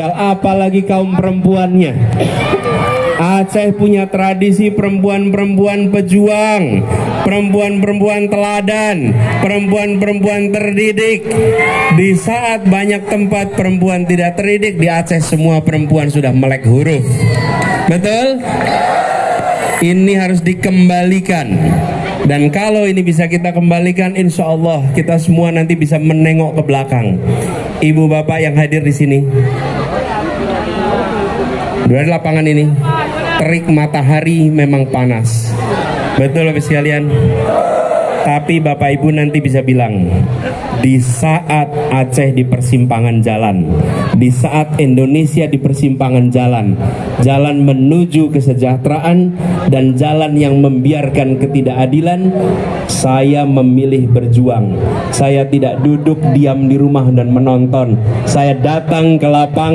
Apalagi kaum perempuannya. Aceh punya tradisi perempuan-perempuan pejuang, perempuan-perempuan teladan, perempuan-perempuan terdidik. Di saat banyak tempat perempuan tidak terdidik, di Aceh semua perempuan sudah melek huruf. Betul? Ini harus dikembalikan. Dan kalau ini bisa kita kembalikan, insya Allah kita semua nanti bisa menengok ke belakang. Ibu bapak yang hadir di sini, dari lapangan ini, terik matahari memang panas. Betul Bapak sekalian? Tapi Bapak Ibu nanti bisa bilang, di saat Aceh di persimpangan jalan, di saat Indonesia di persimpangan jalan, jalan menuju kesejahteraan dan jalan yang membiarkan ketidakadilan, saya memilih berjuang. Saya tidak duduk diam di rumah dan menonton. Saya datang ke lapangan.